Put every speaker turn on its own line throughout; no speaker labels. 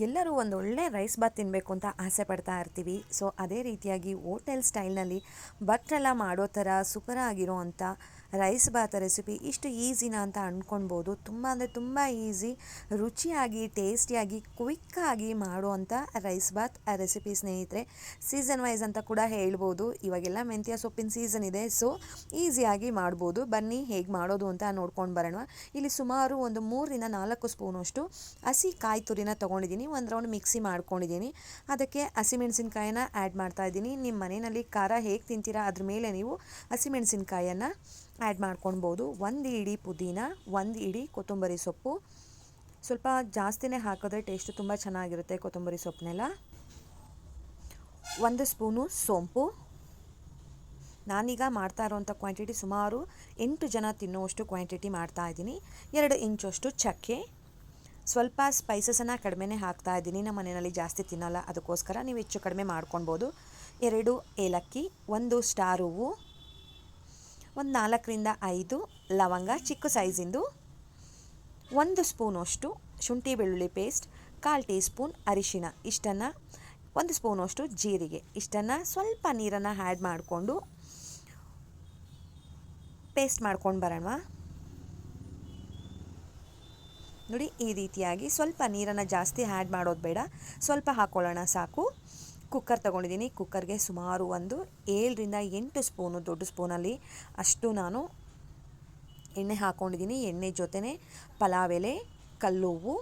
ಎಲ್ಲರೂ ಒಂದೊಳ್ಳೆ ರೈಸ್ ಬಾತ್ ತಿನ್ನಬೇಕು ಅಂತ ಆಸೆ ಪಡ್ತಾ ಇರ್ತೀವಿ. ಸೊ ಅದೇ ರೀತಿಯಾಗಿ ಹೋಟೆಲ್ ಸ್ಟೈಲ್ನಲ್ಲಿ ಭಟ್ರೆಲ್ಲ ಮಾಡೋ ಥರ ಸೂಪರ್ ಆಗಿರೋ ಅಂಥ ರೈಸ್ ಬಾತ್ ರೆಸಿಪಿ ಇಷ್ಟು ಈಸಿನಾ ಅಂತ ಅಂದ್ಕೊಳ್ಬೋದು. ತುಂಬ ಅಂದರೆ ತುಂಬ ಈಸಿ, ರುಚಿಯಾಗಿ ಟೇಸ್ಟಿಯಾಗಿ ಕ್ವಿಕ್ಕಾಗಿ ಮಾಡುವಂಥ ರೈಸ್ ಬಾತ್ ರೆಸಿಪಿ ಸ್ನೇಹಿತರೆ. ಸೀಸನ್ ವೈಸ್ ಅಂತ ಕೂಡ ಹೇಳ್ಬೋದು. ಇವಾಗೆಲ್ಲ ಮೆಂತ್ಯ ಸೊಪ್ಪಿನ ಸೀಸನ್ ಇದೆ, ಸೊ ಈಸಿಯಾಗಿ ಮಾಡ್ಬೋದು. ಬನ್ನಿ ಹೇಗೆ ಮಾಡೋದು ಅಂತ ನೋಡ್ಕೊಂಡು ಬರೋಣ. ಇಲ್ಲಿ ಸುಮಾರು ಒಂದು 3-4 ಸ್ಪೂನಷ್ಟು ಹಸಿ ಕಾಯಿ ತುರಿನ ತೊಗೊಂಡಿದ್ದೀನಿ. ಒಂದು ರೌಂಡ್ ಮಿಕ್ಸಿ ಮಾಡ್ಕೊಂಡಿದ್ದೀನಿ. ಅದಕ್ಕೆ ಹಸಿಮೆಣಸಿನ್ಕಾಯಿನ ಆ್ಯಡ್ ಮಾಡ್ತಾಯಿದ್ದೀನಿ. ನಿಮ್ಮ ಮನೆಯಲ್ಲಿ ಖಾರ ಹೇಗೆ ತಿಂತೀರಾ ಅದ್ರ ಮೇಲೆ ನೀವು ಹಸಿಮೆಣಸಿನ್ಕಾಯನ್ನು ಆ್ಯಡ್ ಮಾಡ್ಕೊಳ್ಬೋದು. 1 ಇಡಿ ಪುದೀನ, 1 ಇಡಿ ಕೊತ್ತಂಬರಿ ಸೊಪ್ಪು, ಸ್ವಲ್ಪ ಜಾಸ್ತಿನೇ ಹಾಕಿದ್ರೆ ಟೇಸ್ಟು ತುಂಬ ಚೆನ್ನಾಗಿರುತ್ತೆ ಕೊತ್ತಂಬರಿ ಸೊಪ್ಪನ್ನೆಲ್ಲ. 1 ಸ್ಪೂನು ಸೋಂಪು. ನಾನೀಗ ಮಾಡ್ತಾ ಇರೋವಂಥ ಕ್ವಾಂಟಿಟಿ ಸುಮಾರು 8 ಜನ ತಿನ್ನುವಷ್ಟು ಕ್ವಾಂಟಿಟಿ ಮಾಡ್ತಾಯಿದ್ದೀನಿ. 2 ಇಂಚಷ್ಟು ಚಕ್ಕೆ. ಸ್ವಲ್ಪ ಸ್ಪೈಸಸನ್ನು ಕಡಿಮೆನೇ ಹಾಕ್ತಾಯಿದ್ದೀನಿ, ನಮ್ಮ ಮನೆಯಲ್ಲಿ ಜಾಸ್ತಿ ತಿನ್ನಲ್ಲ, ಅದಕ್ಕೋಸ್ಕರ ನೀವು ಹೆಚ್ಚು ಕಡಿಮೆ ಮಾಡ್ಕೊಳ್ಬೋದು. 2 ಏಲಕ್ಕಿ, 1 ಸ್ಟಾರ್ ಹೂವು, ಒಂದು 4-5 ಲವಂಗ ಚಿಕ್ಕ ಸೈಜಿಂದು, 1 ಸ್ಪೂನಷ್ಟು ಶುಂಠಿ ಬೆಳ್ಳುಳ್ಳಿ ಪೇಸ್ಟ್, 1/4 ಟೀ ಸ್ಪೂನ್ ಅರಿಶಿನ, ಇಷ್ಟನ್ನು 1 ಸ್ಪೂನಷ್ಟು ಜೀರಿಗೆ, ಇಷ್ಟನ್ನು ಸ್ವಲ್ಪ ನೀರನ್ನು ಆ್ಯಡ್ ಮಾಡಿಕೊಂಡು ಪೇಸ್ಟ್ ಮಾಡ್ಕೊಂಡು ಬರೋಣ. ನೋಡಿ ಈ ರೀತಿಯಾಗಿ ಸ್ವಲ್ಪ ನೀರನ್ನು ಜಾಸ್ತಿ ಆ್ಯಡ್ ಮಾಡೋದು ಬೇಡ, ಸ್ವಲ್ಪ ಹಾಕ್ಕೊಳ್ಳೋಣ ಸಾಕು. ಕುಕ್ಕರ್ ತೊಗೊಂಡಿದ್ದೀನಿ. ಕುಕ್ಕರ್ಗೆ ಸುಮಾರು ಒಂದು 7-8 ಸ್ಪೂನು, ದೊಡ್ಡ ಸ್ಪೂನಲ್ಲಿ ಅಷ್ಟು ನಾನು ಎಣ್ಣೆ ಹಾಕ್ಕೊಂಡಿದ್ದೀನಿ. ಎಣ್ಣೆ ಜೊತೆನೇ ಪಲಾವ್ ಎಲೆ, ಕಲ್ಲುವ್ವು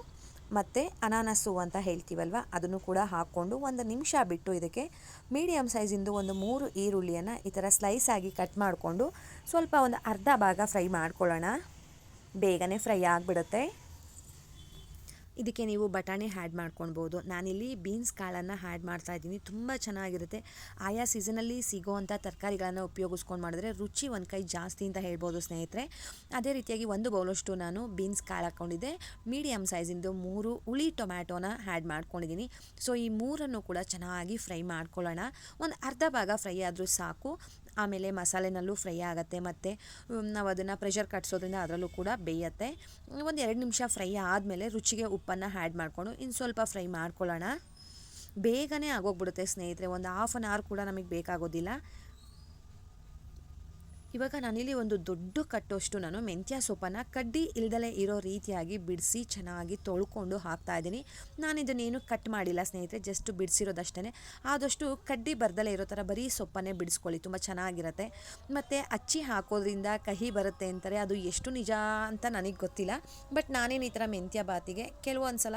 ಮತ್ತು ಅನಾನಸ್ ಹೂವು ಅಂತ ಹೇಳ್ತೀವಲ್ವ, ಅದನ್ನು ಕೂಡ ಹಾಕ್ಕೊಂಡು 1 ನಿಮಿಷ ಬಿಟ್ಟು ಇದಕ್ಕೆ ಮೀಡಿಯಮ್ ಸೈಜಿಂದು ಒಂದು 3 ಈರುಳ್ಳಿಯನ್ನು ಈ ಥರ ಸ್ಲೈಸ್ ಆಗಿ ಕಟ್ ಮಾಡಿಕೊಂಡು ಸ್ವಲ್ಪ ಒಂದು ಅರ್ಧ ಭಾಗ ಫ್ರೈ ಮಾಡ್ಕೊಳ್ಳೋಣ. ಬೇಗನೆ ಫ್ರೈ ಆಗಿಬಿಡುತ್ತೆ. ಇದಕ್ಕೆ ನೀವು ಬಟಾಣಿ ಆ್ಯಡ್ ಮಾಡ್ಕೊಳ್ಬೋದು. ನಾನಿಲ್ಲಿ ಬೀನ್ಸ್ ಕಾಳನ್ನು ಆ್ಯಡ್ ಮಾಡ್ತಾಯಿದ್ದೀನಿ. ತುಂಬ ಚೆನ್ನಾಗಿರುತ್ತೆ. ಆಯಾ ಸೀಸನಲ್ಲಿ ಸಿಗೋವಂಥ ತರಕಾರಿಗಳನ್ನು ಉಪಯೋಗಿಸ್ಕೊಂಡು ಮಾಡಿದ್ರೆ ರುಚಿ ಒಂದು ಕೈ ಜಾಸ್ತಿ ಅಂತ ಹೇಳ್ಬೋದು ಸ್ನೇಹಿತರೆ. ಅದೇ ರೀತಿಯಾಗಿ 1 ಬೌಲಷ್ಟು ನಾನು ಬೀನ್ಸ್ ಕಾಳು ಹಾಕ್ಕೊಂಡಿದ್ದೆ. ಮೀಡಿಯಮ್ ಸೈಜಿಂದು 3 ಹುಳಿ ಟೊಮ್ಯಾಟೋನ ಆ್ಯಡ್ ಮಾಡ್ಕೊಂಡಿದ್ದೀನಿ. ಸೊ ಈ 3ಅನ್ನು ಕೂಡ ಚೆನ್ನಾಗಿ ಫ್ರೈ ಮಾಡ್ಕೊಳ್ಳೋಣ. ಒಂದು ಅರ್ಧ ಭಾಗ ಫ್ರೈ ಆದರೂ ಸಾಕು. ಆಮೇಲೆ ಮಸಾಲೆನಲ್ಲೂ ಫ್ರೈ ಆಗುತ್ತೆ ಮತ್ತು ನಾವು ಅದನ್ನು ಪ್ರೆಷರ್ ಕಟ್ಸೋದ್ರಿಂದ ಅದರಲ್ಲೂ ಕೂಡ ಬೇಯುತ್ತೆ. ಒಂದು 2 ನಿಮಿಷ ಫ್ರೈ ಆದಮೇಲೆ ರುಚಿಗೆ ಉಪ್ಪನ್ನು ಆ್ಯಡ್ ಮಾಡಿಕೊಂಡು ಇನ್ನು ಸ್ವಲ್ಪ ಫ್ರೈ ಮಾಡ್ಕೊಳ್ಳೋಣ. ಬೇಗನೆ ಆಗೋಗ್ಬಿಡುತ್ತೆ ಸ್ನೇಹಿತರೆ, ಒಂದು ಹಾಫ್ ಆನ್ ಅವರ್ ಕೂಡ ನಮಗೆ ಬೇಕಾಗೋದಿಲ್ಲ. ಇವಾಗ ನಾನಿಲ್ಲಿ ಒಂದು ದೊಡ್ಡ ಕಟ್ಟೋಷ್ಟು ನಾನು ಮೆಂತ್ಯ ಸೊಪ್ಪನ್ನು ಕಡ್ಡಿ ಇಲ್ದಲೇ ಇರೋ ರೀತಿಯಾಗಿ ಬಿಡಿಸಿ ಚೆನ್ನಾಗಿ ತೊಳ್ಕೊಂಡು ಹಾಕ್ತಾಯಿದ್ದೀನಿ. ನಾನು ಇದನ್ನೇನು ಕಟ್ ಮಾಡಿಲ್ಲ ಸ್ನೇಹಿತರೆ, ಜಸ್ಟ್ ಬಿಡಿಸಿರೋದಷ್ಟೇ. ಆದಷ್ಟು ಕಡ್ಡಿ ಬರ್ದಲೇ ಇರೋ ಥರ ಬರೀ ಸೊಪ್ಪನ್ನೇ ಬಿಡಿಸ್ಕೊಳ್ಳಿ, ತುಂಬ ಚೆನ್ನಾಗಿರುತ್ತೆ. ಮತ್ತು ಅಚ್ಚಿ ಹಾಕೋದ್ರಿಂದ ಕಹಿ ಬರುತ್ತೆ ಅಂತಾರೆ, ಅದು ಎಷ್ಟು ನಿಜ ಅಂತ ನನಗೆ ಗೊತ್ತಿಲ್ಲ. ಬಟ್ ನಾನೇನು ಈ ಥರ ಮೆಂತ್ಯ ಬಾತಿಗೆ ಕೆಲವೊಂದು ಸಲ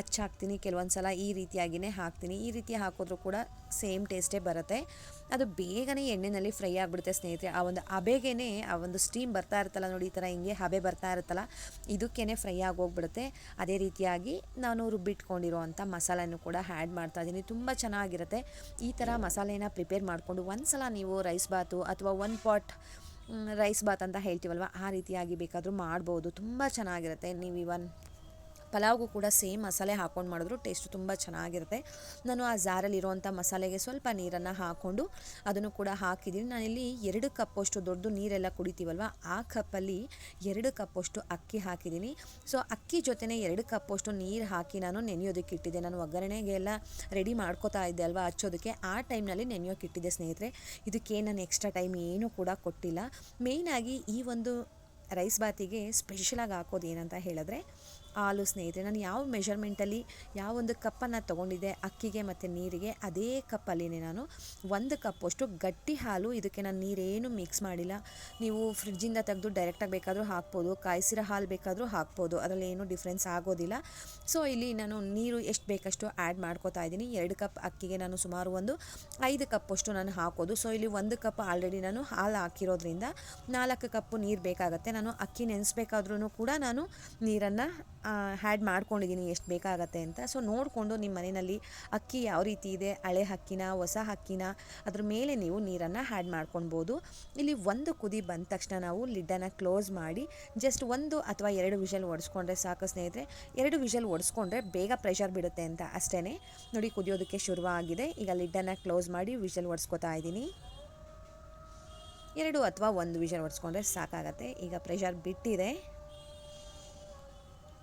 ಅಚ್ಚಿ ಹಾಕ್ತೀನಿ, ಕೆಲವೊಂದು ಸಲ ಈ ರೀತಿಯಾಗಿಯೇ ಹಾಕ್ತೀನಿ. ಈ ರೀತಿ ಹಾಕಿದ್ರೂ ಕೂಡ ಸೇಮ್ ಟೇಸ್ಟೇ ಬರುತ್ತೆ. ಅದು ಬೇಗನೆ ಎಣ್ಣೆಯಲ್ಲಿ ಫ್ರೈ ಆಗಿಬಿಡುತ್ತೆ ಸ್ನೇಹಿತರೆ. ಆ ಒಂದು ಹಬೆಗೇ ಆ ಒಂದು ಸ್ಟೀಮ್ ಬರ್ತಾ ಇರುತ್ತಲ್ಲ ನೋಡಿ, ಈ ಥರ ಹಿಂಗೆ ಹಬೆ ಬರ್ತಾ ಇರುತ್ತಲ್ಲ, ಇದಕ್ಕೇ ಫ್ರೈ ಆಗೋಗ್ಬಿಡುತ್ತೆ. ಅದೇ ರೀತಿಯಾಗಿ ನಾನು ರುಬ್ಬಿಟ್ಕೊಂಡಿರೋ ಅಂಥ ಮಸಾಲೆನೂ ಕೂಡ ಆ್ಯಡ್ ಮಾಡ್ತಾಯಿದ್ದೀನಿ. ತುಂಬ ಚೆನ್ನಾಗಿರುತ್ತೆ. ಈ ಥರ ಮಸಾಲೆನ ಪ್ರಿಪೇರ್ ಮಾಡಿಕೊಂಡು ಒಂದು ಸಲ ನೀವು ರೈಸ್ ಬಾತು ಅಥವಾ 1 ಪಾಟ್ ರೈಸ್ ಬಾತ್ ಅಂತ ಹೇಳ್ತೀವಲ್ವ, ಆ ರೀತಿಯಾಗಿ ಬೇಕಾದರೂ ಮಾಡ್ಬೋದು. ತುಂಬ ಚೆನ್ನಾಗಿರುತ್ತೆ. ನೀವು ಇವನ್ ಪಲಾವ್ಗೂ ಕೂಡ ಸೇಮ್ ಮಸಾಲೆ ಹಾಕ್ಕೊಂಡು ಮಾಡಿದ್ರು ಟೇಸ್ಟು ತುಂಬ ಚೆನ್ನಾಗಿರುತ್ತೆ. ನಾನು ಆ ಜಾರಲ್ಲಿರುವಂಥ ಮಸಾಲೆಗೆ ಸ್ವಲ್ಪ ನೀರನ್ನು ಹಾಕ್ಕೊಂಡು ಅದನ್ನು ಕೂಡ ಹಾಕಿದ್ದೀನಿ. ನಾನಿಲ್ಲಿ 2 ಕಪ್ಪಷ್ಟು ದೊಡ್ಡ ನೀರೆಲ್ಲ ಕುಡಿತೀವಲ್ವ, ಆ ಕಪ್ಪಲ್ಲಿ 2 ಕಪ್ಪಷ್ಟು ಅಕ್ಕಿ ಹಾಕಿದ್ದೀನಿ. ಸೊ ಅಕ್ಕಿ ಜೊತೆನೇ 2 ಕಪ್ಪಷ್ಟು ನೀರು ಹಾಕಿ ನಾನು ನೆನೆಯೋದಕ್ಕೆ ಇಟ್ಟಿದ್ದೆ. ನಾನು ಒಗ್ಗರಣೆಗೆಲ್ಲ ರೆಡಿ ಮಾಡ್ಕೋತಾ ಇದ್ದೆ ಅಲ್ವಾ ಹಚ್ಚೋದಕ್ಕೆ, ಆ ಟೈಮ್ನಲ್ಲಿ ನೆನೆಯೋಕೆ ಇಟ್ಟಿದ್ದೆ ಸ್ನೇಹಿತರೆ. ಇದಕ್ಕೆ ನಾನು ಎಕ್ಸ್ಟ್ರಾ ಟೈಮ್ ಏನೂ ಕೂಡ ಕೊಟ್ಟಿಲ್ಲ. ಮೇಯ್ನಾಗಿ ಈ ಒಂದು ರೈಸ್ ಬಾತಿಗೆ ಸ್ಪೆಷಲಾಗಿ ಹಾಕೋದು ಏನಂತ ಹೇಳಿದ್ರೆ ಹಾಲು ಸ್ನೇಹಿತರೆ. ನಾನು ಯಾವ ಮೆಷರ್ಮೆಂಟಲ್ಲಿ ಯಾವ ಒಂದು ಕಪ್ಪನ್ನು ತೊಗೊಂಡಿದ್ದೆ ಅಕ್ಕಿಗೆ ಮತ್ತು ನೀರಿಗೆ, ಅದೇ ಕಪ್ಪಲ್ಲಿನೇ ನಾನು 1 ಕಪ್ಪಷ್ಟು ಗಟ್ಟಿ ಹಾಲು, ಇದಕ್ಕೆ ನಾನು ನೀರೇನು ಮಿಕ್ಸ್ ಮಾಡಿಲ್ಲ. ನೀವು ಫ್ರಿಡ್ಜಿಂದ ತೆಗೆದು ಡೈರೆಕ್ಟಾಗಿ ಬೇಕಾದರೂ ಹಾಕ್ಬೋದು, ಕಾಯಿಸಿರೋ ಹಾಲು ಬೇಕಾದರೂ ಹಾಕ್ಬೋದು, ಅದರಲ್ಲಿ ಏನೂ ಡಿಫ್ರೆನ್ಸ್ ಆಗೋದಿಲ್ಲ. ಸೊ ಇಲ್ಲಿ ನಾನು ನೀರು ಎಷ್ಟು ಬೇಕಷ್ಟು ಆ್ಯಡ್ ಮಾಡ್ಕೋತಾ ಇದ್ದೀನಿ. 2 ಕಪ್ ಅಕ್ಕಿಗೆ ನಾನು ಸುಮಾರು ಒಂದು 5 ಕಪ್ಪಷ್ಟು ನಾನು ಹಾಕೋದು. ಸೊ ಇಲ್ಲಿ 1 ಕಪ್ ಆಲ್ರೆಡಿ ನಾನು ಹಾಲು ಹಾಕಿರೋದ್ರಿಂದ 4 ಕಪ್ಪು ನೀರು ಬೇಕಾಗುತ್ತೆ. ನಾನು ಅಕ್ಕಿ ನೆನೆಸ್ಬೇಕಾದ್ರೂ ಕೂಡ ನಾನು ನೀರನ್ನು ಆ್ಯಡ್ ಮಾಡ್ಕೊಂಡಿದ್ದೀನಿ ಎಷ್ಟು ಬೇಕಾಗತ್ತೆ ಅಂತ. ಸೊ ನೋಡಿಕೊಂಡು ನಿಮ್ಮ ಮನೆಯಲ್ಲಿ ಅಕ್ಕಿ ಯಾವ ರೀತಿ ಇದೆ, ಹಳೆ ಅಕ್ಕಿನ ಹೊಸ ಅಕ್ಕಿನ, ಅದ್ರ ಮೇಲೆ ನೀವು ನೀರನ್ನು ಆ್ಯಡ್ ಮಾಡ್ಕೊಳ್ಬೋದು. ಇಲ್ಲಿ 1 ಕುದಿ ಬಂದ ತಕ್ಷಣ ನಾವು ಲಿಡ್ಡನ್ನು ಕ್ಲೋಸ್ ಮಾಡಿ ಜಸ್ಟ್ 1 ಅಥವಾ 2 ವಿಷಲ್ ಹೊಡೆಸ್ಕೊಂಡ್ರೆ ಸಾಕು ಸ್ನೇಹಿತರೆ. 2 ವಿಷಲ್ ಹೊಡೆಸ್ಕೊಂಡ್ರೆ ಬೇಗ ಪ್ರೆಷರ್ ಬಿಡುತ್ತೆ ಅಂತ ಅಷ್ಟೇ. ನೋಡಿ ಕುದಿಯೋದಕ್ಕೆ ಶುರುವಾಗಿದೆ. ಈಗ ಲಿಡ್ಡನ್ನು ಕ್ಲೋಸ್ ಮಾಡಿ ವಿಷಲ್ ಹೊಡೆಸ್ಕೊತಾ ಇದ್ದೀನಿ. 2 ಅಥವಾ 1 ವಿಷಲ್ ಹೊಡೆಸ್ಕೊಂಡ್ರೆ ಸಾಕಾಗತ್ತೆ. ಈಗ ಪ್ರೆಷರ್ ಬಿಟ್ಟಿದೆ.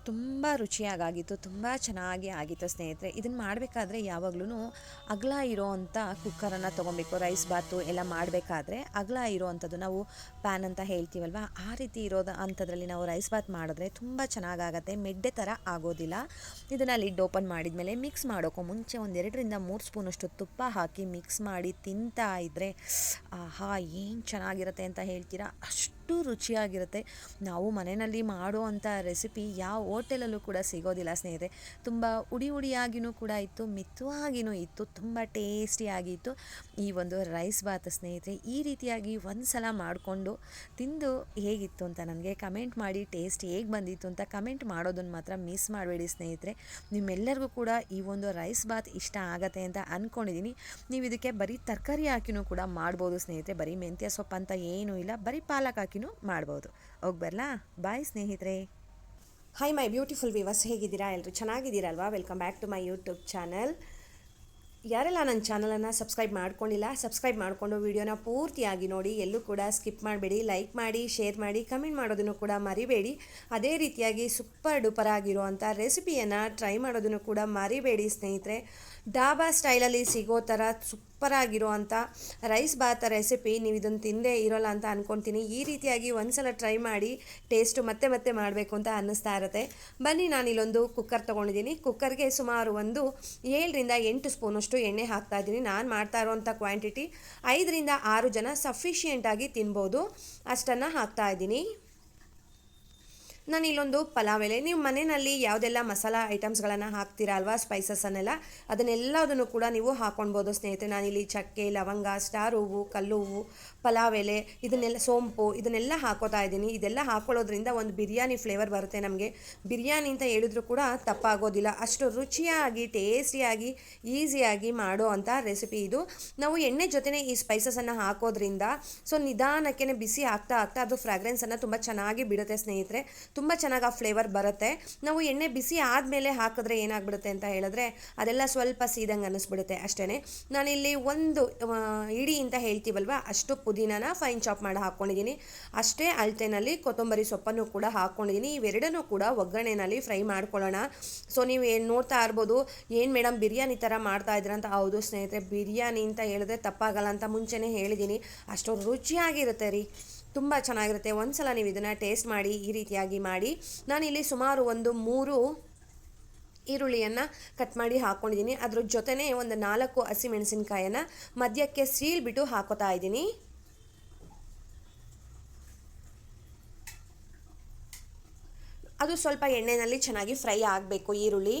ತುಂಬ ರುಚಿಯಾಗಿತ್ತು, ತುಂಬ ಚೆನ್ನಾಗಿ ಆಗಿತ್ತು ಸ್ನೇಹಿತರೆ. ಇದನ್ನು ಮಾಡಬೇಕಾದ್ರೆ ಯಾವಾಗಲೂ ಅಗಲ ಇರೋ ಅಂಥ ಕುಕ್ಕರನ್ನು ತೊಗೊಬೇಕು. ರೈಸ್ ಬಾತು ಎಲ್ಲ ಮಾಡಬೇಕಾದ್ರೆ ಅಗಲ ಇರೋ ಅಂಥದ್ದು, ನಾವು ಪ್ಯಾನ್ ಅಂತ ಹೇಳ್ತೀವಲ್ವ, ಆ ರೀತಿ ಅಂಥದ್ರಲ್ಲಿ ನಾವು ರೈಸ್ ಬಾತ್ ಮಾಡಿದ್ರೆ ತುಂಬ ಚೆನ್ನಾಗಾಗತ್ತೆ, ಮೆಡ್ಡೆ ಥರ ಆಗೋದಿಲ್ಲ. ಇದನ್ನು ಲಿಡ್ ಓಪನ್ ಮಾಡಿದ್ಮೇಲೆ ಮಿಕ್ಸ್ ಮಾಡೋಕ್ಕೂ ಮುಂಚೆ 2-3 ಸ್ಪೂನಷ್ಟು ತುಪ್ಪ ಹಾಕಿ ಮಿಕ್ಸ್ ಮಾಡಿ ತಿಂತಾ ಇದ್ದರೆ ಆಹಾ ಏನು ಚೆನ್ನಾಗಿರುತ್ತೆ ಅಂತ ಹೇಳ್ತೀರಾ, ಅಷ್ಟು ರುಚಿಯಾಗಿರುತ್ತೆ. ನಾವು ಮನೆಯಲ್ಲಿ ಮಾಡೋ ಅಂಥ ರೆಸಿಪಿ ಯಾವ ಹೋಟೆಲಲ್ಲೂ ಕೂಡ ಸಿಗೋದಿಲ್ಲ ಸ್ನೇಹಿತರೆ. ತುಂಬ ಉಡಿಯಾಗಿಯೂ ಕೂಡ ಇತ್ತು, ಮಿತವಾಗಿಯೂ ಇತ್ತು, ತುಂಬ ಟೇಸ್ಟಿಯಾಗಿತ್ತು ಈ ಒಂದು ರೈಸ್ ಬಾತ್ ಸ್ನೇಹಿತರೆ. ಈ ರೀತಿಯಾಗಿ ಒಂದು ಸಲ ಮಾಡಿಕೊಂಡು ತಿಂದು ಹೇಗಿತ್ತು ಅಂತ ನನಗೆ ಕಮೆಂಟ್ ಮಾಡಿ, ಟೇಸ್ಟ್ ಹೇಗೆ ಬಂದಿತ್ತು ಅಂತ ಕಮೆಂಟ್ ಮಾಡೋದನ್ನು ಮಾತ್ರ ಮಿಸ್ ಮಾಡಬೇಡಿ ಸ್ನೇಹಿತರೆ. ನಿಮ್ಮೆಲ್ಲರಿಗೂ ಕೂಡ ಈ ಒಂದು ರೈಸ್ ಬಾತ್ ಇಷ್ಟ ಆಗತ್ತೆ ಅಂತ ಅಂದ್ಕೊಂಡಿದ್ದೀನಿ. ನೀವು ಇದಕ್ಕೆ ಬರೀ ತರಕಾರಿ ಹಾಕಿನೂ ಕೂಡ ಮಾಡ್ಬೋದು ಸ್ನೇಹಿತರೆ, ಬರೀ ಮೆಂತ್ಯ ಸೊಪ್ಪು ಅಂತ ಏನೂ ಇಲ್ಲ, ಬರೀ ಪಾಲಕ್ ಹಾಕಿನೂ ಮಾಡ್ಬೋದು. ಹೋಗಿ ಬರಲಾ? ಬಾಯ್ ಸ್ನೇಹಿತರೆ.
ಹಾಯ್ ಮೈ ಬ್ಯೂಟಿಫುಲ್ ವ್ಯೂವರ್ಸ್, ಹೇಗಿದ್ದೀರಾ? ಎಲ್ಲರೂ ಚೆನ್ನಾಗಿದ್ದೀರಲ್ವಾ? Welcome back to my YouTube channel. ಯಾರೆಲ್ಲ ನನ್ನ ಚಾನಲನ್ನು ಸಬ್ಸ್ಕ್ರೈಬ್ ಮಾಡ್ಕೊಂಡಿಲ್ಲ, ಸಬ್ಸ್ಕ್ರೈಬ್ ಮಾಡಿಕೊಂಡು ವಿಡಿಯೋನ ಪೂರ್ತಿಯಾಗಿ ನೋಡಿ, ಎಲ್ಲೂ ಕೂಡ ಸ್ಕಿಪ್ ಮಾಡಬೇಡಿ. ಲೈಕ್ ಮಾಡಿ, ಶೇರ್ ಮಾಡಿ, ಕಮೆಂಟ್ ಮಾಡೋದನ್ನು ಕೂಡ ಮರಿಬೇಡಿ. ಅದೇ ರೀತಿಯಾಗಿ ಸೂಪರ್ ಡೂಪರ್ ಆಗಿರುವಂಥ ರೆಸಿಪಿಯನ್ನು ಟ್ರೈ ಮಾಡೋದನ್ನು ಕೂಡ ಮರಿಬೇಡಿ ಸ್ನೇಹಿತರೆ. ಡಾಬಾ ಸ್ಟೈಲಲ್ಲಿ ಸಿಗೋ ಥರ ಸೂಪರಾಗಿರುವಂಥ ರೈಸ್ ಬಾತ್ ರೆಸಿಪಿ ನೀವು ಇದನ್ನು ತಿಂದೇ ಇರೋಲ್ಲ ಅಂತ ಅಂದ್ಕೊತೀನಿ. ಈ ರೀತಿಯಾಗಿ ಒಂದ್ಸಲ ಟ್ರೈ ಮಾಡಿ, ಟೇಸ್ಟು ಮತ್ತೆ ಮತ್ತೆ ಮಾಡಬೇಕು ಅಂತ ಅನ್ನಿಸ್ತಾ ಇರುತ್ತೆ. ಬನ್ನಿ, ನಾನು ಇಲ್ಲೊಂದು ಕುಕ್ಕರ್ ತೊಗೊಂಡಿದ್ದೀನಿ. ಕುಕ್ಕರ್ಗೆ ಸುಮಾರು 7-8 ಸ್ಪೂನಷ್ಟು ಎಣ್ಣೆ ಹಾಕ್ತಾಯಿದ್ದೀನಿ. ನಾನು ಮಾಡ್ತಾ ಇರೋವಂಥ ಕ್ವಾಂಟಿಟಿ 5-6 ಜನ ಸಫಿಷಿಯೆಂಟಾಗಿ ತಿನ್ಬೋದು, ಅಷ್ಟನ್ನು ಹಾಕ್ತಾಯಿದ್ದೀನಿ. ನಾನು ಇಲ್ಲೊಂದು ಪಲಾವ್ ಎಲೆ, ನೀವು ಮನೆಯಲ್ಲಿ ಯಾವುದೆಲ್ಲ ಮಸಾಲ ಐಟಮ್ಸ್ಗಳನ್ನು ಹಾಕ್ತೀರಾ ಅಲ್ವಾ, ಸ್ಪೈಸಸ್ಸನ್ನೆಲ್ಲ, ಅದನ್ನೆಲ್ಲದನ್ನು ಕೂಡ ನೀವು ಹಾಕ್ಕೊಳ್ಬೋದು ಸ್ನೇಹಿತರೆ. ನಾನಿಲ್ಲಿ ಚಕ್ಕೆ, ಲವಂಗ, ಸ್ಟಾರ್ ಹೂವು, ಕಲ್ಲು ಹೂವು, ಪಲಾವ್ ಎಲೆ, ಇದನ್ನೆಲ್ಲ ಸೋಂಪು, ಇದನ್ನೆಲ್ಲ ಹಾಕೋತಾ ಇದ್ದೀನಿ. ಇದೆಲ್ಲ ಹಾಕೊಳ್ಳೋದ್ರಿಂದ ಒಂದು ಬಿರಿಯಾನಿ ಫ್ಲೇವರ್ ಬರುತ್ತೆ ನಮಗೆ. ಬಿರಿಯಾನಿ ಅಂತ ಹೇಳಿದ್ರು ಕೂಡ ತಪ್ಪಾಗೋದಿಲ್ಲ, ಅಷ್ಟು ರುಚಿಯಾಗಿ ಟೇಸ್ಟಿಯಾಗಿ ಈಸಿಯಾಗಿ ಮಾಡೋ ಅಂಥ ರೆಸಿಪಿ ಇದು. ನಾವು ಎಣ್ಣೆ ಜೊತೆನೇ ಈ ಸ್ಪೈಸಸನ್ನು ಹಾಕೋದ್ರಿಂದ ಸೊ ನಿಧಾನಕ್ಕೆ ಬಿಸಿ ಆಗ್ತಾ ಅದು ಫ್ರಾಗ್ರೆನ್ಸನ್ನು ತುಂಬ ಚೆನ್ನಾಗಿ ಬಿಡುತ್ತೆ ಸ್ನೇಹಿತರೆ. ತುಂಬ ಚೆನ್ನಾಗಿ ಆ ಫ್ಲೇವರ್ ಬರುತ್ತೆ. ನಾವು ಎಣ್ಣೆ ಬಿಸಿ ಆದಮೇಲೆ ಹಾಕಿದ್ರೆ ಏನಾಗ್ಬಿಡುತ್ತೆ ಅಂತ ಹೇಳಿದ್ರೆ ಅದೆಲ್ಲ ಸ್ವಲ್ಪ ಸೀದಂಗೆ ಅನ್ನಿಸ್ಬಿಡುತ್ತೆ ಅಷ್ಟೇ. ನಾನಿಲ್ಲಿ ಒಂದು ಇಡೀ ಅಂತ ಹೇಳ್ತೀವಲ್ವ, ಅಷ್ಟು ಪುದೀನನ ಫೈನ್ ಚಾಪ್ ಮಾಡಿ ಹಾಕ್ಕೊಂಡಿದ್ದೀನಿ. ಅಷ್ಟೇ ಅಳತೆನಲ್ಲಿ ಕೊತ್ತಂಬರಿ ಸೊಪ್ಪನ್ನು ಕೂಡ ಹಾಕ್ಕೊಂಡಿದ್ದೀನಿ. ಇವೆರಡನ್ನೂ ಕೂಡ ಒಗ್ಗರಣೆಯಲ್ಲಿ ಫ್ರೈ ಮಾಡ್ಕೊಳ್ಳೋಣ. ಸೊ ನೀವು ಏನು ನೋಡ್ತಾ ಇರ್ಬೋದು, ಏನು ಮೇಡಮ್ ಬಿರಿಯಾನಿ ಥರ ಮಾಡ್ತಾ ಇದ್ರಂತ. ಹೌದು ಸ್ನೇಹಿತರೆ, ಬಿರಿಯಾನಿ ಅಂತ ಹೇಳಿದ್ರೆ ತಪ್ಪಾಗಲ್ಲ ಅಂತ ಮುಂಚೆನೇ ಹೇಳಿದ್ದೀನಿ. ಅಷ್ಟು ರುಚಿಯಾಗಿರುತ್ತೆ ರೀ, ತುಂಬ ಚೆನ್ನಾಗಿರುತ್ತೆ. ಒಂದು ಸಲ ನೀವು ಇದನ್ನು ಟೇಸ್ಟ್ ಮಾಡಿ, ಈ ರೀತಿಯಾಗಿ ಮಾಡಿ. ನಾನಿಲ್ಲಿ ಸುಮಾರು 3 ಈರುಳ್ಳಿಯನ್ನು ಕಟ್ ಮಾಡಿ ಹಾಕ್ಕೊಂಡಿದ್ದೀನಿ. ಅದ್ರ ಜೊತೆನೇ 4 ಹಸಿಮೆಣಸಿನ್ಕಾಯನ್ನು ಮಧ್ಯಕ್ಕೆ ಸೀಳ್ಬಿಟ್ಟು ಹಾಕೋತಾ ಇದ್ದೀನಿ. ಅದು ಸ್ವಲ್ಪ ಎಣ್ಣೆಯಲ್ಲಿ ಚೆನ್ನಾಗಿ ಫ್ರೈ ಆಗಬೇಕು ಈರುಳ್ಳಿ.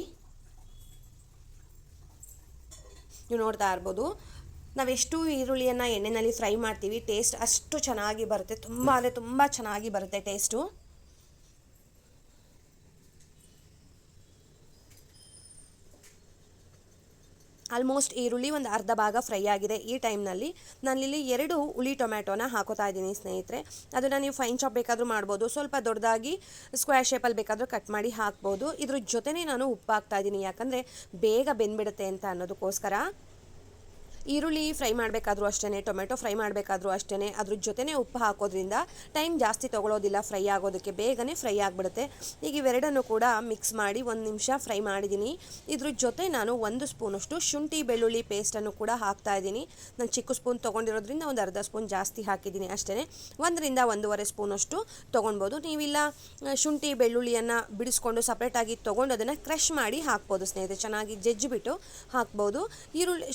ನೀವು ನೋಡ್ತಾ ಇರ್ಬೋದು, ನಾವೆಷ್ಟು ಈರುಳ್ಳಿಯನ್ನು ಎಣ್ಣೆಯಲ್ಲಿ ಫ್ರೈ ಮಾಡ್ತೀವಿ, ಟೇಸ್ಟ್ ಅಷ್ಟು ಚೆನ್ನಾಗಿ ಬರುತ್ತೆ. ತುಂಬ ಅಂದರೆ ತುಂಬ ಚೆನ್ನಾಗಿ ಬರುತ್ತೆ ಟೇಸ್ಟು. ಆಲ್ಮೋಸ್ಟ್ ಈರುಳ್ಳಿ ಒಂದು ಅರ್ಧ ಭಾಗ ಫ್ರೈ ಆಗಿದೆ. ಈ ಟೈಮ್ನಲ್ಲಿ ನಾನಿಲ್ಲಿ 2 ಹುಳಿ ಟೊಮ್ಯಾಟೋನ ಹಾಕೋತಾ ಇದ್ದೀನಿ ಸ್ನೇಹಿತರೆ. ಅದನ್ನು ನೀವು ಫೈನ್ ಚಾಪ್ ಬೇಕಾದರೂ ಮಾಡ್ಬೋದು, ಸ್ವಲ್ಪ ದೊಡ್ಡದಾಗಿ ಸ್ಕ್ವೇರ್ ಶೇಪಲ್ಲಿ ಬೇಕಾದರೂ ಕಟ್ ಮಾಡಿ ಹಾಕ್ಬೋದು. ಇದ್ರ ಜೊತೆನೇ ನಾನು ಉಪ್ಪು ಹಾಕ್ತಾ ಇದ್ದೀನಿ, ಯಾಕಂದರೆ ಬೇಗ ಬೆಂದ್ಬಿಡುತ್ತೆ ಅಂತ ಅನ್ನೋದಕ್ಕೋಸ್ಕರ. ಈರುಳ್ಳಿ ಫ್ರೈ ಮಾಡಬೇಕಾದ್ರೂ ಅಷ್ಟೇ, ಟೊಮೆಟೊ ಫ್ರೈ ಮಾಡಬೇಕಾದ್ರೂ ಅಷ್ಟೇ, ಅದ್ರ ಜೊತೆನೇ ಉಪ್ಪು ಹಾಕೋದ್ರಿಂದ ಟೈಮ್ ಜಾಸ್ತಿ ತೊಗೊಳೋದಿಲ್ಲ ಫ್ರೈ ಆಗೋದಕ್ಕೆ, ಬೇಗನೆ ಫ್ರೈ ಆಗಿಬಿಡುತ್ತೆ. ಈಗ ಇವೆರಡನ್ನು ಕೂಡ ಮಿಕ್ಸ್ ಮಾಡಿ 1 ನಿಮಿಷ ಫ್ರೈ ಮಾಡಿದ್ದೀನಿ. ಇದ್ರ ಜೊತೆ ನಾನು 1 ಸ್ಪೂನಷ್ಟು ಶುಂಠಿ ಬೆಳ್ಳುಳ್ಳಿ ಪೇಸ್ಟನ್ನು ಕೂಡ ಹಾಕ್ತಾ ಇದ್ದೀನಿ. ನಾನು ಚಿಕ್ಕ ಸ್ಪೂನ್ ತೊಗೊಂಡಿರೋದ್ರಿಂದ ಒಂದು ಅರ್ಧ ಸ್ಪೂನ್ ಜಾಸ್ತಿ ಹಾಕಿದ್ದೀನಿ ಅಷ್ಟೇ. 1-1.5 ಸ್ಪೂನಷ್ಟು ತೊಗೊಳ್ಬೋದು. ನೀವಿಲ್ಲ ಶುಂಠಿ ಬೆಳ್ಳುಳ್ಳಿಯನ್ನು ಬಿಡಿಸ್ಕೊಂಡು ಸಪ್ರೇಟಾಗಿ ತೊಗೊಂಡು ಅದನ್ನು ಕ್ರಷ್ ಮಾಡಿ ಹಾಕ್ಬೋದು ಸ್ನೇಹಿತರೆ, ಚೆನ್ನಾಗಿ ಜಜ್ಜಿಬಿಟ್ಟು ಹಾಕ್ಬೋದು.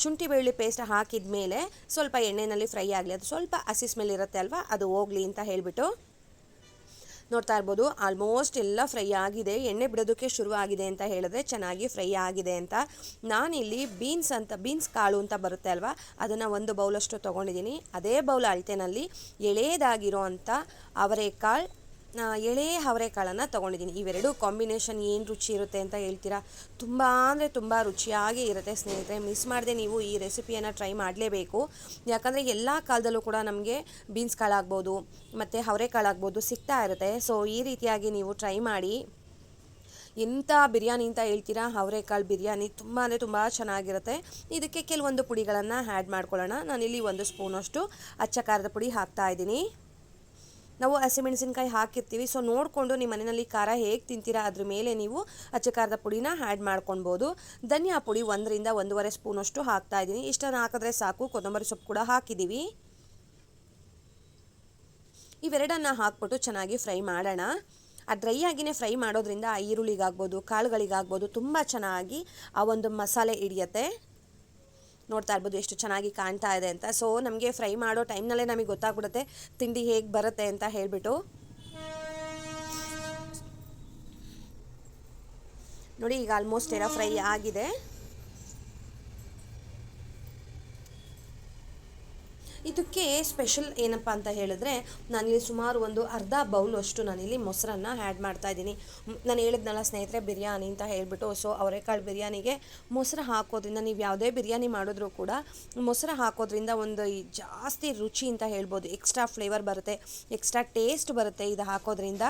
ಶುಂಠಿ ಬೆಳ್ಳುಳ್ಳಿ ಪೇಸ್ಟ್ ಹಾಕಿದ ಮೇಲೆ ಸ್ವಲ್ಪ ಎಣ್ಣೆಯಲ್ಲಿ ಫ್ರೈ ಆಗಲಿ, ಅದು ಸ್ವಲ್ಪ ಹಸಿ ಸ್ಮೆಲ್ ಇರುತ್ತೆ ಅಲ್ವಾ, ಅದು ಹೋಗಲಿ ಅಂತ ಹೇಳಿಬಿಟ್ಟು. ನೋಡ್ತಾ ಇರ್ಬೋದು, ಆಲ್ಮೋಸ್ಟ್ ಎಲ್ಲ ಫ್ರೈ ಆಗಿದೆ, ಎಣ್ಣೆ ಬಿಡೋದಕ್ಕೆ ಶುರು ಆಗಿದೆ ಅಂತ ಹೇಳಿದ್ರೆ ಚೆನ್ನಾಗಿ ಫ್ರೈ ಆಗಿದೆ ಅಂತ. ನಾನಿಲ್ಲಿ ಬೀನ್ಸ್ ಕಾಳು ಅಂತ ಬರುತ್ತೆ ಅಲ್ವಾ, ಅದನ್ನು 1 ಬೌಲಷ್ಟು ತೊಗೊಂಡಿದ್ದೀನಿ. ಅದೇ ಬೌಲ್ ಅಳತೆನಲ್ಲಿ ಎಳೆದಾಗಿರೋ ಅಂಥ ಅವರೆಕಾಳು, ಎಳೆ ಅವರೆಕಾಳನ್ನು ತೊಗೊಂಡಿದ್ದೀನಿ. ಇವೆರಡು ಕಾಂಬಿನೇಷನ್ ಏನು ರುಚಿ ಇರುತ್ತೆ ಅಂತ ಹೇಳ್ತೀರಾ, ತುಂಬ ಅಂದರೆ ತುಂಬ ರುಚಿಯಾಗಿ ಇರುತ್ತೆ ಸ್ನೇಹಿತರೆ. ಮಿಸ್ ಮಾಡದೆ ನೀವು ಈ ರೆಸಿಪಿಯನ್ನು ಟ್ರೈ ಮಾಡಲೇಬೇಕು. ಯಾಕಂದರೆ ಎಲ್ಲ ಕಾಲದಲ್ಲೂ ಕೂಡ ನಮಗೆ ಬೀನ್ಸ್ ಕಾಳಾಗ್ಬೋದು ಮತ್ತು ಅವರೆಕಾಳಾಗ್ಬೋದು ಸಿಗ್ತಾ ಇರುತ್ತೆ. ಸೊ ಈ ರೀತಿಯಾಗಿ ನೀವು ಟ್ರೈ ಮಾಡಿ. ಎಂಥ ಬಿರಿಯಾನಿ ಅಂತ ಹೇಳ್ತೀರಾ, ಅವರೆಕಾಳು ಬಿರಿಯಾನಿ ತುಂಬ ಅಂದರೆ ತುಂಬ ಚೆನ್ನಾಗಿರುತ್ತೆ. ಇದಕ್ಕೆ ಕೆಲವೊಂದು ಪುಡಿಗಳನ್ನು ಆ್ಯಡ್ ಮಾಡ್ಕೊಳ್ಳೋಣ. ನಾನಿಲ್ಲಿ 1 ಸ್ಪೂನಷ್ಟು ಅಚ್ಚ ಖಾರದ ಪುಡಿ ಹಾಕ್ತಾಯಿದ್ದೀನಿ. ನಾವು ಹಸಿಮೆಣಸಿನ್ಕಾಯಿ ಹಾಕಿರ್ತೀವಿ. ಸೊ ನೋಡಿಕೊಂಡು ನಿಮ್ಮ ಮನೆಯಲ್ಲಿ ಖಾರ ಹೇಗೆ ತಿಂತೀರಾ ಅದ್ರ ಮೇಲೆ ನೀವು ಅಚ್ಚ ಖಾರದ ಪುಡಿನ ಆ್ಯಡ್ ಮಾಡ್ಕೊಳ್ಬೋದು. ಧನಿಯಾ ಪುಡಿ 1 ರಿಂದ 1.5 ಸ್ಪೂನಷ್ಟು ಹಾಕ್ತಾಯಿದ್ದೀನಿ. ಇಷ್ಟನ್ನು ಹಾಕಿದ್ರೆ ಸಾಕು. ಕೊತ್ತಂಬರಿ ಸೊಪ್ಪು ಕೂಡ ಹಾಕಿದ್ದೀವಿ. ಇವೆರಡನ್ನು ಹಾಕ್ಬಿಟ್ಟು ಚೆನ್ನಾಗಿ ಫ್ರೈ ಮಾಡೋಣ. ಆ ಡ್ರೈ ಆಗಿನೇ ಫ್ರೈ ಮಾಡೋದ್ರಿಂದ ಆ ಈರುಳ್ಳಿಗಾಗ್ಬೋದು, ಕಾಳುಗಳಿಗಾಗ್ಬೋದು ತುಂಬ ಚೆನ್ನಾಗಿ ಆ ಒಂದು ಮಸಾಲೆ ಹಿಡಿಯುತ್ತೆ. ನೋಡ್ತಾ ಇರ್ಬೋದು ಎಷ್ಟು ಚೆನ್ನಾಗಿ ಕಾಣ್ತಾ ಇದೆ ಅಂತ. ಸೊ ನಮಗೆ ಫ್ರೈ ಮಾಡೋ ಟೈಮ್ನಲ್ಲೇ ನಮಗೆ ಗೊತ್ತಾಗ್ಬಿಡುತ್ತೆ ತಿಂಡಿ ಹೇಗೆ ಬರುತ್ತೆ ಅಂತ ಹೇಳಿಬಿಟ್ಟು. ನೋಡಿ ಈಗ ಆಲ್ಮೋಸ್ಟ್ ಎಲ್ಲ ಫ್ರೈ ಆಗಿದೆ. ಇದಕ್ಕೆ ಸ್ಪೆಷಲ್ ಏನಪ್ಪ ಅಂತ ಹೇಳಿದ್ರೆ ನಾನಿಲ್ಲಿ ಸುಮಾರು ಒಂದು ಅರ್ಧ ಬೌಲಷ್ಟು ನಾನಿಲ್ಲಿ ಮೊಸರನ್ನು ಆ್ಯಡ್ ಮಾಡ್ತಾಯಿದ್ದೀನಿ. ನಾನು ಹೇಳಿದ್ನಲ್ಲ ಸ್ನೇಹಿತರೆ ಬಿರಿಯಾನಿ ಅಂತ ಹೇಳಿಬಿಟ್ಟು. ಸೊ ಅವರೆಕಾಳು ಬಿರಿಯಾನಿಗೆ ಮೊಸರು ಹಾಕೋದ್ರಿಂದ, ನೀವು ಯಾವುದೇ ಬಿರಿಯಾನಿ ಮಾಡಿದ್ರೂ ಕೂಡ ಮೊಸರು ಹಾಕೋದ್ರಿಂದ ಒಂದು ಜಾಸ್ತಿ ರುಚಿ ಅಂತ ಹೇಳ್ಬೋದು. ಎಕ್ಸ್ಟ್ರಾ ಫ್ಲೇವರ್ ಬರುತ್ತೆ, ಎಕ್ಸ್ಟ್ರಾ ಟೇಸ್ಟ್ ಬರುತ್ತೆ ಇದು ಹಾಕೋದ್ರಿಂದ.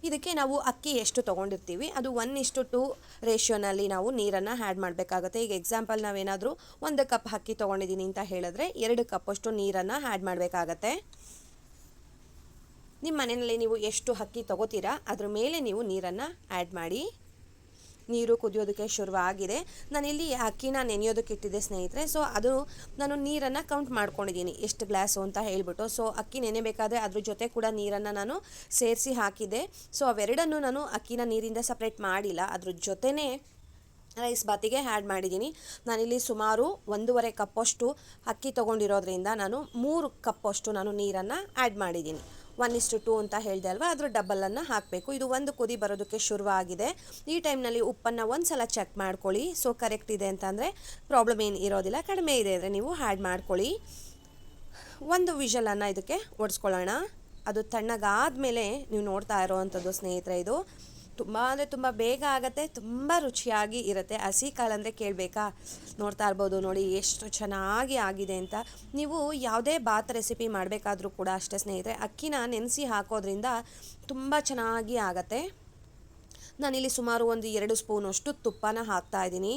ಇದಕ್ಕೆ ನಾವು ಅಕ್ಕಿ ಎಷ್ಟು ತೊಗೊಂಡಿರ್ತೀವಿ ಅದು 1:2 ರೇಷಿಯೋನಲ್ಲಿ ನಾವು ನೀರನ್ನು ಆ್ಯಡ್ ಮಾಡಬೇಕಾಗುತ್ತೆ. ಈಗ ಎಕ್ಸಾಂಪಲ್ ನಾವೇನಾದರೂ 1 ಕಪ್ ಅಕ್ಕಿ ತೊಗೊಂಡಿದ್ದೀನಿ ಅಂತ ಹೇಳಿದ್ರೆ 2 ಕಪ್ಪಷ್ಟು ನೀರನ್ನು ಆ್ಯಡ್ ಮಾಡಬೇಕಾಗತ್ತೆ. ನಿಮ್ಮ ಮನೆಯಲ್ಲಿ ನೀವು ಎಷ್ಟು ಅಕ್ಕಿ ತೊಗೋತೀರಾ ಅದ್ರ ಮೇಲೆ ನೀವು ನೀರನ್ನು ಆ್ಯಡ್ ಮಾಡಿ. ನೀರು ಕುದಿಯೋದಕ್ಕೆ ಶುರುವಾಗಿದೆ. ನಾನಿಲ್ಲಿ ಅಕ್ಕಿನ ನೆನೆಯೋದಕ್ಕೆ ಇಟ್ಟಿದ್ದೆ ಸ್ನೇಹಿತರೆ. ಸೊ ಅದು ನಾನು ನೀರನ್ನು ಕೌಂಟ್ ಮಾಡ್ಕೊಂಡಿದ್ದೀನಿ ಎಷ್ಟು ಗ್ಲಾಸು ಅಂತ ಹೇಳ್ಬಿಟ್ಟು. ಸೊ ಅಕ್ಕಿ ನೆನೆಬೇಕಾದ್ರೆ ಅದ್ರ ಜೊತೆ ಕೂಡ ನೀರನ್ನು ನಾನು ಸೇರಿಸಿ ಹಾಕಿದ್ದೆ. ಸೊ ಅವೆರಡನ್ನು ನಾನು ಅಕ್ಕಿನ ನೀರಿಂದ ಸಪ್ರೇಟ್ ಮಾಡಿಲ್ಲ, ಅದ್ರ ಜೊತೆನೇ ರೈಸ್ ಬಾತಿಗೆ ಆ್ಯಡ್ ಮಾಡಿದ್ದೀನಿ. ನಾನಿಲ್ಲಿ ಸುಮಾರು 1.5 ಕಪ್ಪಷ್ಟು ಅಕ್ಕಿ ತೊಗೊಂಡಿರೋದ್ರಿಂದ ನಾನು 3 ಕಪ್ಪಷ್ಟು ನಾನು ನೀರನ್ನು ಆ್ಯಡ್ ಮಾಡಿದ್ದೀನಿ. 1:2 ಅಂತ ಹೇಳಿದೆ ಅಲ್ವಾ, ಅದ್ರ ಡಬ್ಬಲನ್ನು ಹಾಕಬೇಕು. ಇದು ಒಂದು ಕುದಿ ಬರೋದಕ್ಕೆ ಶುರುವಾಗಿದೆ. ಈ ಟೈಮ್ನಲ್ಲಿ ಉಪ್ಪನ್ನು ಒಂದು ಸಲ ಚೆಕ್ ಮಾಡ್ಕೊಳ್ಳಿ. ಸೊ ಕರೆಕ್ಟ್ ಇದೆ ಅಂತಂದರೆ ಪ್ರಾಬ್ಲಮ್ ಏನು ಇರೋದಿಲ್ಲ, ಕಡಿಮೆ ಇದೆ ಅಂದರೆ ನೀವು ಆ್ಯಡ್ ಮಾಡ್ಕೊಳ್ಳಿ. ಒಂದು ವಿಷಲನ್ನು ಇದಕ್ಕೆ ಓಡಿಸ್ಕೊಳ್ಳೋಣ. ಅದು ತಣ್ಣಗಾದಮೇಲೆ ನೀವು ನೋಡ್ತಾ ಇರೋವಂಥದ್ದು ಸ್ನೇಹಿತರೆ. ಇದು ತುಂಬ ಅಂದರೆ ತುಂಬ ಬೇಗ ಆಗುತ್ತೆ, ತುಂಬ ರುಚಿಯಾಗಿ ಇರುತ್ತೆ. ಹಸಿ ಕಾಳಂದರೆ ಕೇಳಬೇಕಾ, ನೋಡ್ತಾ ಇರ್ಬೋದು ನೋಡಿ ಎಷ್ಟು ಚೆನ್ನಾಗಿ ಆಗಿದೆ ಅಂತ. ನೀವು ಯಾವುದೇ ಬಾತ್ ರೆಸಿಪಿ ಮಾಡಬೇಕಾದ್ರೂ ಕೂಡ ಅಷ್ಟೇ ಸ್ನೇಹಿತರೆ, ಅಕ್ಕಿನ ನೆನೆಸಿ ಹಾಕೋದ್ರಿಂದ ತುಂಬ ಚೆನ್ನಾಗಿ ಆಗುತ್ತೆ. ನಾನಿಲ್ಲಿ ಸುಮಾರು ಒಂದು 2 ಸ್ಪೂನಷ್ಟು ತುಪ್ಪನ ಹಾಕ್ತಾಯಿದ್ದೀನಿ.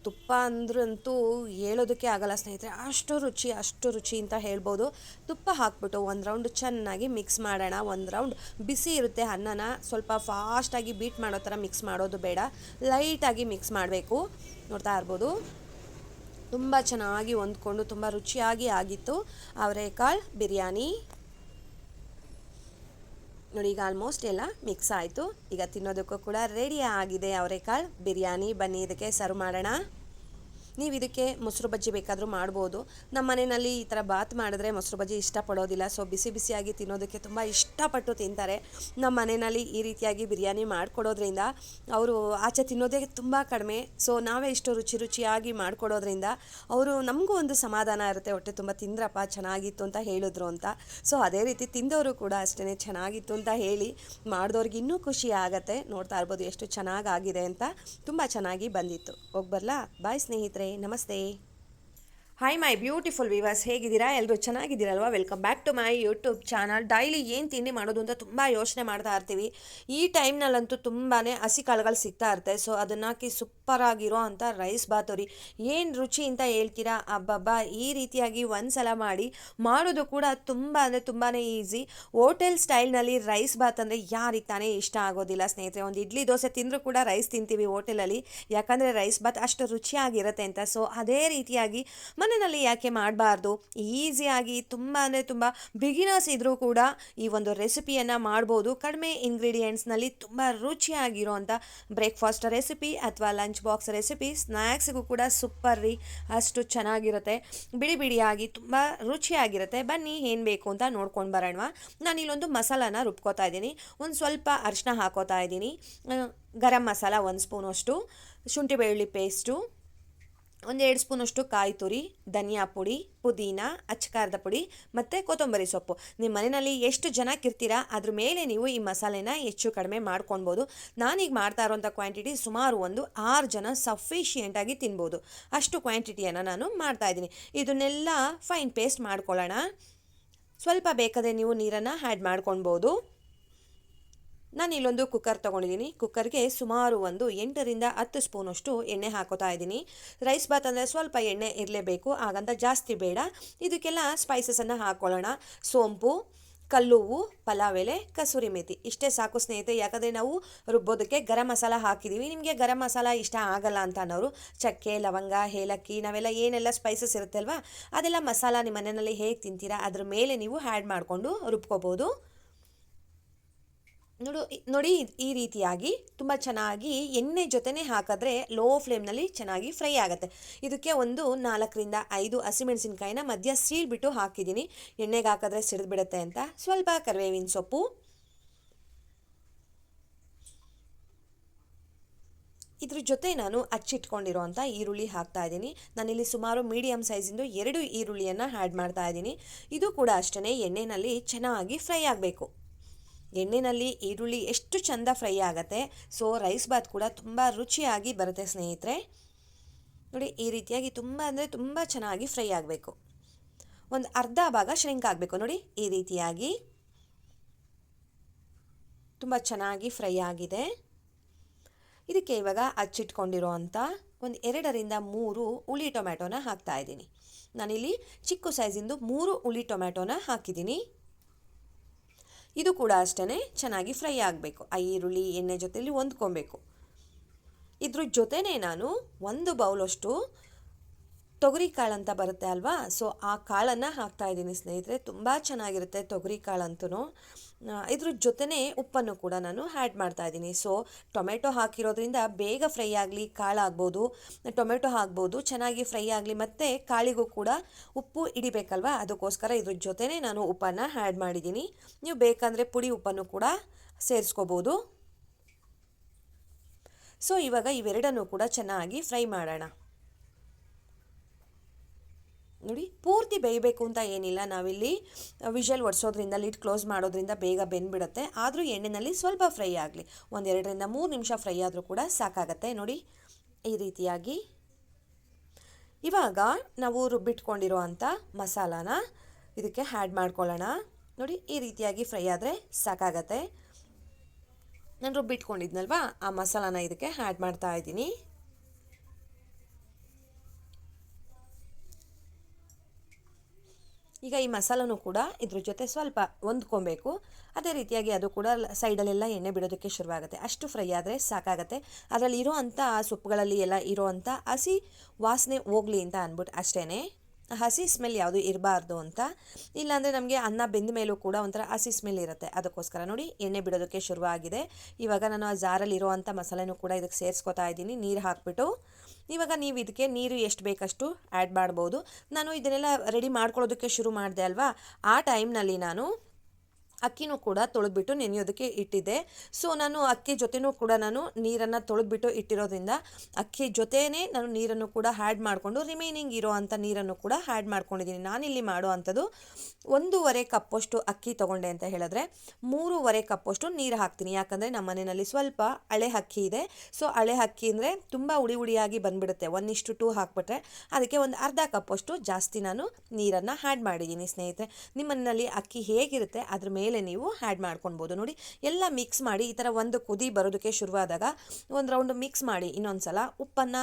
ತುಪ್ಪ ಅಂದ್ರಂತೂ ಹೇಳೋದಕ್ಕೆ ಆಗಲ್ಲ ಸ್ನೇಹಿತರೆ, ಅಷ್ಟು ರುಚಿ ಅಂತ ಹೇಳ್ಬೋದು. ತುಪ್ಪ ಹಾಕ್ಬಿಟ್ಟು ಒಂದು ರೌಂಡ್ ಚೆನ್ನಾಗಿ ಮಿಕ್ಸ್ ಮಾಡೋಣ. ಒಂದು ರೌಂಡ್ ಬಿಸಿ ಇರುತ್ತೆ ಅನ್ನನ, ಸ್ವಲ್ಪ ಫಾಸ್ಟಾಗಿ ಬೀಟ್ ಮಾಡೋ ಥರ ಮಿಕ್ಸ್ ಮಾಡೋದು ಬೇಡ, ಲೈಟಾಗಿ ಮಿಕ್ಸ್ ಮಾಡಬೇಕು. ನೋಡ್ತಾ ಇರ್ಬೋದು ತುಂಬ ಚೆನ್ನಾಗಿ ಹೊಂದ್ಕೊಂಡು ತುಂಬ ರುಚಿಯಾಗಿ ಆಗಿತ್ತು ಅವರೆಕಾಳು ಬಿರಿಯಾನಿ. ನೋಡಿ ಈಗ ಆಲ್ಮೋಸ್ಟ್ ಎಲ್ಲ ಮಿಕ್ಸ್ ಆಯಿತು. ಈಗ ತಿನ್ನೋದಕ್ಕೂ ಕೂಡ ರೆಡಿ ಆಗಿದೆ ಅವರೆಕಾಳು ಬಿರಿಯಾನಿ. ಬನ್ನಿ ಇದಕ್ಕೆ ಸರ್ವ್ ಮಾಡೋಣ. ನೀವು ಇದಕ್ಕೆ ಮೊಸರು ಬಜ್ಜಿ ಬೇಕಾದರೂ ಮಾಡ್ಬೋದು. ನಮ್ಮ ಮನೆಯಲ್ಲಿ ಈ ಥರ ಬಾತ್ ಮಾಡಿದ್ರೆ ಮೊಸರು ಬಜ್ಜಿ ಇಷ್ಟಪಡೋದಿಲ್ಲ. ಸೊ ಬಿಸಿ ಬಿಸಿಯಾಗಿ ತಿನ್ನೋದಕ್ಕೆ ತುಂಬ ಇಷ್ಟಪಟ್ಟು ತಿಂತಾರೆ. ನಮ್ಮ ಮನೆಯಲ್ಲಿ ಈ ರೀತಿಯಾಗಿ ಬಿರಿಯಾನಿ ಮಾಡಿಕೊಡೋದ್ರಿಂದ ಅವರು ಆಚೆ ತಿನ್ನೋದೇ ತುಂಬ ಕಡಿಮೆ. ಸೊ ನಾವೇ ಇಷ್ಟು ರುಚಿಯಾಗಿ ಮಾಡಿಕೊಡೋದ್ರಿಂದ ಅವರು ನಮಗೂ ಒಂದು ಸಮಾಧಾನ ಇರುತ್ತೆ, ಹೊಟ್ಟೆ ತುಂಬ ತಿಂದ್ರಪ್ಪ ಚೆನ್ನಾಗಿತ್ತು ಅಂತ ಹೇಳಿದ್ರು ಅಂತ. ಸೊ ಅದೇ ರೀತಿ ತಿಂದವರು ಕೂಡ ಅಷ್ಟೇ ಚೆನ್ನಾಗಿತ್ತು ಅಂತ ಹೇಳಿ ಮಾಡಿದವ್ರಿಗೆ ಇನ್ನೂ ಖುಷಿ ಆಗುತ್ತೆ. ನೋಡ್ತಾ ಇರ್ಬೋದು ಎಷ್ಟು ಚೆನ್ನಾಗಾಗಿದೆ ಅಂತ. ತುಂಬ ಚೆನ್ನಾಗಿ ಬಂದಿತ್ತು. ಹೋಗ್ಬರ್ಲಾ? ಬಾಯ್ ಸ್ನೇಹಿತರೆ, ನಮಸ್ತೆ. ಹಾಯ್ ಮೈ ಬ್ಯೂಟಿಫುಲ್ ವ್ಯೂವರ್ಸ್, ಹೇಗಿದ್ದೀರಾ? ಎಲ್ಲರೂ ಚೆನ್ನಾಗಿದ್ದೀರಲ್ವಾ? Welcome back to my YouTube channel. Daily ಏನು ತಿಂಡಿ ಮಾಡೋದು ಅಂತ ತುಂಬ ಯೋಚನೆ ಮಾಡ್ತಾ ಇರ್ತೀವಿ. ಈ ಟೈಮ್ನಲ್ಲಂತೂ ತುಂಬಾ ಹಸಿ ಕಾಳುಗಳು ಸಿಗ್ತಾ ಇರುತ್ತೆ. ಸೊ ಅದನ್ನು ಹಾಕಿ ಸೂಪರಾಗಿರೋ ಅಂಥ ರೈಸ್ ಬಾತುರಿ ಏನು ರುಚಿ ಅಂತ ಹೇಳ್ತೀರಾ? ಅಬ್ಬಬ್ಬಾ, ಈ ರೀತಿಯಾಗಿ ಒಂದು ಸಲ ಮಾಡಿ. ಮಾಡೋದು ಕೂಡ ತುಂಬ ಅಂದರೆ ತುಂಬಾ ಈಸಿ. ಹೋಟೆಲ್ ಸ್ಟೈಲ್ನಲ್ಲಿ ರೈಸ್ ಬಾತ್ ಅಂದರೆ ಯಾರಿಗೆ ತಾನೇ ಇಷ್ಟ ಆಗೋದಿಲ್ಲ ಸ್ನೇಹಿತರೆ? ಒಂದು ಇಡ್ಲಿ ದೋಸೆ ತಿಂದರೂ ಕೂಡ ರೈಸ್ ತಿಂತೀವಿ ಹೋಟೆಲಲ್ಲಿ, ಯಾಕಂದರೆ ರೈಸ್ ಬಾತ್ ಅಷ್ಟು ರುಚಿಯಾಗಿರುತ್ತೆ ಅಂತ. ಸೊ ಅದೇ ರೀತಿಯಾಗಿ ಮನೆಯಲ್ಲಿ ಯಾಕೆ ಮಾಡಬಾರ್ದು? ಈಸಿಯಾಗಿ ತುಂಬ ಅಂದರೆ ತುಂಬ ಬಿಗಿನರ್ಸ್ ಇದ್ದರೂ ಕೂಡ ಈ ಒಂದು ರೆಸಿಪಿಯನ್ನು ಮಾಡ್ಬೋದು. ಕಡಿಮೆ ಇಂಗ್ರೀಡಿಯೆಂಟ್ಸ್ನಲ್ಲಿ ತುಂಬ ರುಚಿಯಾಗಿರೋ ಅಂಥ ಬ್ರೇಕ್ಫಾಸ್ಟ್ ರೆಸಿಪಿ ಅಥವಾ ಲಂಚ್ ಬಾಕ್ಸ್ ರೆಸಿಪಿ, ಸ್ನ್ಯಾಕ್ಸ್ಗೂ ಕೂಡ ಸೂಪರ್ ರೀ, ಅಷ್ಟು ಚೆನ್ನಾಗಿರುತ್ತೆ. ಬಿಡಿ ಬಿಡಿಯಾಗಿ ತುಂಬ ರುಚಿಯಾಗಿರುತ್ತೆ. ಬನ್ನಿ ಏನು ಬೇಕು ಅಂತ ನೋಡ್ಕೊಂಡು ಬರೋಣ. ನಾನಿಲ್ಲೊಂದು ಮಸಾಲಾನ ರುಬ್ಕೋತಾ ಇದ್ದೀನಿ. ಒಂದು ಸ್ವಲ್ಪ ಅರಿಶಿನ ಹಾಕೋತಾ ಇದ್ದೀನಿ, ಗರಂ ಮಸಾಲ 1 ಸ್ಪೂನಷ್ಟು, ಶುಂಠಿ ಬೆಳ್ಳುಳ್ಳಿ ಪೇಸ್ಟು 1-2 ಸ್ಪೂನಷ್ಟು ಕಾಯಿ ತುರಿ, ಧನಿಯಾ ಪುಡಿ, ಪುದೀನ, ಅಚ್ಚಕಾರದ ಪುಡಿ ಮತ್ತು ಕೊತ್ತಂಬರಿ ಸೊಪ್ಪು. ನಿಮ್ಮ ಮನೆಯಲ್ಲಿ ಎಷ್ಟು ಜನಕ್ಕಿರ್ತೀರಾ ಅದ್ರ ಮೇಲೆ ನೀವು ಈ ಮಸಾಲೆನ ಹೆಚ್ಚು ಕಡಿಮೆ ಮಾಡ್ಕೊಳ್ಬೋದು. ನಾನೀಗ ಮಾಡ್ತಾ ಇರೋಂಥ ಕ್ವಾಂಟಿಟಿ ಸುಮಾರು ಒಂದು 6 ಜನ ಸಫಿಷಿಯೆಂಟಾಗಿ ತಿನ್ಬೋದು. ಅಷ್ಟು ಕ್ವಾಂಟಿಟಿಯನ್ನು ನಾನು ಮಾಡ್ತಾಯಿದ್ದೀನಿ. ಇದನ್ನೆಲ್ಲ ಫೈನ್ ಪೇಸ್ಟ್ ಮಾಡ್ಕೊಳ್ಳೋಣ. ಸ್ವಲ್ಪ ಬೇಕಾದರೆ ನೀವು ನೀರನ್ನು ಆ್ಯಡ್ ಮಾಡ್ಕೊಳ್ಬೋದು. ನಾನು ಇಲ್ಲೊಂದು ಕುಕ್ಕರ್ ತೊಗೊಂಡಿದ್ದೀನಿ. ಕುಕ್ಕರ್ಗೆ ಸುಮಾರು ಒಂದು 8ರಿಂದ 10 ಸ್ಪೂನಷ್ಟು ಎಣ್ಣೆ ಹಾಕೋತಾ ಇದ್ದೀನಿ. ರೈಸ್ ಬಾತ್ ಅಂದರೆ ಸ್ವಲ್ಪ ಎಣ್ಣೆ ಇರಲೇಬೇಕು, ಹಾಗಂತ ಜಾಸ್ತಿ ಬೇಡ. ಇದಕ್ಕೆಲ್ಲ ಸ್ಪೈಸಸನ್ನು ಹಾಕ್ಕೊಳ್ಳೋಣ. ಸೋಂಪು, ಕಲ್ಲುವು, ಪಲಾವ್ ಎಲೆ, ಕಸೂರಿ ಮೇಥಿ ಇಷ್ಟೇ ಸಾಕು ಸ್ನೇಹಿತರೆ. ಯಾಕಂದರೆ ನಾವು ರುಬ್ಬೋದಕ್ಕೆ ಗರಂ ಮಸಾಲ ಹಾಕಿದ್ದೀವಿ. ನಿಮಗೆ ಗರಂ ಮಸಾಲ ಇಷ್ಟ ಆಗಲ್ಲ ಅಂತ ಅನ್ನೋರು ಚಕ್ಕೆ, ಲವಂಗ, ಏಲಕ್ಕಿ ನಾವೆಲ್ಲ ಏನೆಲ್ಲ ಸ್ಪೈಸಸ್ ಇರುತ್ತೆ ಅಲ್ವಾ, ಅದೆಲ್ಲ ಮಸಾಲ ನಿಮ್ಮ ಮನೆಯಲ್ಲಿ ಹೇಗೆ ತಿಂತೀರಾ ಅದ್ರ ಮೇಲೆ ನೀವು ಆ್ಯಡ್ ಮಾಡಿಕೊಂಡು ರುಬ್ಕೋಬೋದು. ನೋಡಿ ಈ ರೀತಿಯಾಗಿ ತುಂಬ ಚೆನ್ನಾಗಿ ಎಣ್ಣೆ ಜೊತೆನೇ ಹಾಕಿದ್ರೆ ಲೋ ಫ್ಲೇಮ್ನಲ್ಲಿ ಚೆನ್ನಾಗಿ ಫ್ರೈ ಆಗುತ್ತೆ. ಇದಕ್ಕೆ ಒಂದು 4ರಿಂದ 5 ಹಸಿಮೆಣಸಿನ್ಕಾಯಿನ ಮಧ್ಯ ಸೀಳ್ಬಿಟ್ಟು ಹಾಕಿದ್ದೀನಿ. ಎಣ್ಣೆಗೆ ಹಾಕಿದ್ರೆ ಸಿಡಿದ್ಬಿಡುತ್ತೆ ಅಂತ. ಸ್ವಲ್ಪ ಕರಿಬೇವಿನ ಸೊಪ್ಪು, ಇದ್ರ ಜೊತೆ ನಾನು ಹಚ್ಚಿಟ್ಕೊಂಡಿರೋಂಥ ಈರುಳ್ಳಿ ಹಾಕ್ತಾ ಇದ್ದೀನಿ. ನಾನಿಲ್ಲಿ ಸುಮಾರು ಮೀಡಿಯಮ್ ಸೈಜಿಂದು 2 ಈರುಳ್ಳಿಯನ್ನು ಆ್ಯಡ್ ಮಾಡ್ತಾ ಇದ್ದೀನಿ. ಇದು ಕೂಡ ಅಷ್ಟೇ ಎಣ್ಣೆಯಲ್ಲಿ ಚೆನ್ನಾಗಿ ಫ್ರೈ ಆಗಬೇಕು. ಎಣ್ಣೆಯಲ್ಲಿ ಈರುಳ್ಳಿ ಎಷ್ಟು ಚೆಂದ ಫ್ರೈ ಆಗುತ್ತೆ, ಸೊ ರೈಸ್ ಬಾತ್ ಕೂಡ ತುಂಬ ರುಚಿಯಾಗಿ ಬರುತ್ತೆ ಸ್ನೇಹಿತರೆ. ನೋಡಿ ಈ ರೀತಿಯಾಗಿ ತುಂಬ ಅಂದರೆ ತುಂಬ ಚೆನ್ನಾಗಿ ಫ್ರೈ ಆಗಬೇಕು. ಒಂದು ಅರ್ಧ ಭಾಗ ಶ್ರಿಂಕ್ ಆಗಬೇಕು. ನೋಡಿ ಈ ರೀತಿಯಾಗಿ ತುಂಬ ಚೆನ್ನಾಗಿ ಫ್ರೈ ಆಗಿದೆ. ಇದಕ್ಕೆ ಇವಾಗ ಹಚ್ಚಿಟ್ಕೊಂಡಿರೋ ಅಂಥ ಒಂದು 2ರಿಂದ 3 ಹುಳಿ ಟೊಮ್ಯಾಟೋನ ಹಾಕ್ತಾ ಇದ್ದೀನಿ. ನಾನಿಲ್ಲಿ ಚಿಕ್ಕ ಸೈಜಿಂದು 3 ಹುಳಿ ಟೊಮ್ಯಾಟೋನ ಹಾಕಿದ್ದೀನಿ. ಇದು ಕೂಡ ಅಷ್ಟೇ ಚೆನ್ನಾಗಿ ಫ್ರೈ ಆಗಬೇಕು. ಆ ಈರುಳ್ಳಿ ಎಣ್ಣೆ ಜೊತೆಯಲ್ಲಿ ಹೊಂದ್ಕೊಬೇಕು. ಇದ್ರ ಜೊತೆನೇ ನಾನು 1 ಬೌಲಷ್ಟು ತೊಗರಿ ಕಾಳು ಅಂತ ಬರುತ್ತೆ ಅಲ್ವಾ, ಸೊ ಆ ಕಾಳನ್ನು ಹಾಕ್ತಾ ಇದ್ದೀನಿ ಸ್ನೇಹಿತರೆ. ತುಂಬ ಚೆನ್ನಾಗಿರುತ್ತೆ ತೊಗರಿ ಕಾಳಂತೂ. ಇದ್ರ ಜೊತೆನೇ ಉಪ್ಪನ್ನು ಕೂಡ ನಾನು ಆ್ಯಡ್ ಮಾಡ್ತಾ ಇದ್ದೀನಿ. ಸೊ ಟೊಮೆಟೊ ಹಾಕಿರೋದ್ರಿಂದ ಬೇಗ ಫ್ರೈ ಆಗಲಿ, ಕಾಳಾಗ್ಬೋದು, ಟೊಮೆಟೊ ಹಾಕ್ಬೋದು, ಚೆನ್ನಾಗಿ ಫ್ರೈ ಆಗಲಿ, ಮತ್ತು ಕಾಳಿಗೂ ಕೂಡ ಉಪ್ಪು ಹಿಡಿಬೇಕಲ್ವ, ಅದಕ್ಕೋಸ್ಕರ ಇದ್ರ ಜೊತೆನೇ ನಾನು ಉಪ್ಪನ್ನು ಆ್ಯಡ್ ಮಾಡಿದ್ದೀನಿ. ನೀವು ಬೇಕಂದರೆ ಪುಡಿ ಉಪ್ಪನ್ನು ಕೂಡ ಸೇರಿಸ್ಕೋಬೋದು. ಸೊ ಇವಾಗ ಇವೆರಡನ್ನೂ ಕೂಡ ಚೆನ್ನಾಗಿ ಫ್ರೈ ಮಾಡೋಣ. ನೋಡಿ ಪೂರ್ತಿ ಬೇಯಬೇಕು ಅಂತ ಏನಿಲ್ಲ. ನಾವಿಲ್ಲಿ ವಿಷಲ್ ಒಡಿಸೋದ್ರಿಂದ, ಲಿಡ್ ಕ್ಲೋಸ್ ಮಾಡೋದ್ರಿಂದ ಬೇಗ ಬೆಂದ್ಬಿಡುತ್ತೆ. ಆದರೂ ಎಣ್ಣೆಯಲ್ಲಿ ಸ್ವಲ್ಪ ಫ್ರೈ ಆಗಲಿ, 1-2ರಿಂದ 3 ನಿಮಿಷ ಫ್ರೈ ಆದರೂ ಕೂಡ ಸಾಕಾಗತ್ತೆ. ನೋಡಿ ಈ ರೀತಿಯಾಗಿ. ಇವಾಗ ನಾವು ರುಬ್ಬಿಟ್ಕೊಂಡಿರೋ ಅಂಥ ಮಸಾಲಾನ ಇದಕ್ಕೆ ಆ್ಯಡ್ ಮಾಡ್ಕೊಳ್ಳೋಣ. ನೋಡಿ ಈ ರೀತಿಯಾಗಿ ಫ್ರೈ ಆದರೆ ಸಾಕಾಗತ್ತೆ. ನಾನು ರುಬ್ಬಿಟ್ಕೊಂಡಿದ್ನಲ್ವ ಆ ಮಸಾಲಾನ ಇದಕ್ಕೆ ಆ್ಯಡ್ ಮಾಡ್ತಾ ಇದ್ದೀನಿ. ಈಗ ಈ ಮಸಾಲನೂ ಕೂಡ ಇದ್ರ ಜೊತೆ ಸ್ವಲ್ಪ ಹೊಂದ್ಕೊಬೇಕು. ಅದೇ ರೀತಿಯಾಗಿ ಅದು ಕೂಡ ಸೈಡಲ್ಲೆಲ್ಲ ಎಣ್ಣೆ ಬಿಡೋದಕ್ಕೆ ಶುರುವಾಗುತ್ತೆ. ಅಷ್ಟು ಫ್ರೈ ಆದರೆ ಸಾಕಾಗತ್ತೆ. ಅದರಲ್ಲಿ ಇರೋ ಅಂಥ ಸೊಪ್ಪುಗಳಲ್ಲಿ ಎಲ್ಲ ಇರೋ ಅಂಥ ಹಸಿ ವಾಸನೆ ಹೋಗಲಿ ಅಂತ ಅಂದ್ಬಿಟ್ಟು ಅಷ್ಟೇ. ಹಸಿ ಸ್ಮೆಲ್ ಯಾವುದು ಇರಬಾರ್ದು ಅಂತ. ಇಲ್ಲಾಂದರೆ ನಮಗೆ ಅನ್ನ ಬೆಂದ ಮೇಲೂ ಕೂಡ ಒಂಥರ ಹಸಿ ಸ್ಮೆಲ್ ಇರುತ್ತೆ. ಅದಕ್ಕೋಸ್ಕರ ನೋಡಿ ಎಣ್ಣೆ ಬಿಡೋದಕ್ಕೆ ಶುರುವಾಗಿದೆ. ಇವಾಗ ನಾನು ಆ ಜಾರಲ್ಲಿ ಇರೋವಂಥ ಮಸಾಲೆನೂ ಕೂಡ ಇದಕ್ಕೆ ಸೇರಿಸ್ಕೊತಾ ಇದ್ದೀನಿ, ನೀರು ಹಾಕಿಬಿಟ್ಟು. ಇವಾಗ ನೀವು ಇದಕ್ಕೆ ನೀರು ಎಷ್ಟು ಬೇಕಷ್ಟು ಆ್ಯಡ್ ಮಾಡ್ಬೋದು. ನಾನು ಇದನ್ನೆಲ್ಲ ರೆಡಿ ಮಾಡ್ಕೊಳ್ಳೋದಕ್ಕೆ ಶುರು ಮಾಡಿದೆ ಅಲ್ವಾ, ಆ ಟೈಮ್ನಲ್ಲಿ ನಾನು ಅಕ್ಕಿನೂ ಕೂಡ ತೊಳೆದ್ಬಿಟ್ಟು ನೆನೆಯೋದಕ್ಕೆ ಇಟ್ಟಿದ್ದೆ. ಸೊ ನಾನು ಅಕ್ಕಿ ಜೊತೆನೂ ಕೂಡ ನಾನು ನೀರನ್ನು ತೊಳೆದ್ಬಿಟ್ಟು ಇಟ್ಟಿರೋದ್ರಿಂದ ಅಕ್ಕಿ ಜೊತೆನೇ ನಾನು ನೀರನ್ನು ಕೂಡ ಆ್ಯಡ್ ಮಾಡಿಕೊಂಡು ರಿಮೈನಿಂಗ್ ಇರೋ ಅಂಥ ನೀರನ್ನು ಕೂಡ ಆ್ಯಡ್ ಮಾಡ್ಕೊಂಡಿದ್ದೀನಿ. ನಾನಿಲ್ಲಿ ಮಾಡೋ ಅಂಥದ್ದು 1.5 ಕಪ್ಪಷ್ಟು ಅಕ್ಕಿ ತೊಗೊಂಡೆ ಅಂತ ಹೇಳಿದ್ರೆ 3.5 ಕಪ್ಪಷ್ಟು ನೀರು ಹಾಕ್ತೀನಿ. ಯಾಕಂದರೆ ನಮ್ಮ ಮನೆಯಲ್ಲಿ ಸ್ವಲ್ಪ ಹಳೆ ಅಕ್ಕಿ ಇದೆ. ಸೊ ಹಳೆ ಅಕ್ಕಿ ಅಂದರೆ ತುಂಬ ಹುಡಿಯಾಗಿ ಬಂದುಬಿಡುತ್ತೆ. 1:2 ಹಾಕ್ಬಿಟ್ರೆ ಅದಕ್ಕೆ ಒಂದು ಅರ್ಧ ಕಪ್ಪಷ್ಟು ಜಾಸ್ತಿ ನಾನು ನೀರನ್ನು ಆ್ಯಡ್ ಮಾಡಿದ್ದೀನಿ ಸ್ನೇಹಿತರೆ. ನಿಮ್ಮ ಮನೆಯಲ್ಲಿ ಅಕ್ಕಿ ಹೇಗಿರುತ್ತೆ ಅದ್ರ ಮೇಲೆ ನೀವು ಆ್ಯಡ್ ಮಾಡ್ಕೊಳ್ಬೋದು. ನೋಡಿ ಎಲ್ಲ ಮಿಕ್ಸ್ ಮಾಡಿ ಈ ಥರ ಒಂದು ಕುದಿ ಬರೋದಕ್ಕೆ ಶುರುವಾದಾಗ ಒಂದು ರೌಂಡ್ ಮಿಕ್ಸ್ ಮಾಡಿ. ಇನ್ನೊಂದು ಸಲ ಉಪ್ಪನ್ನು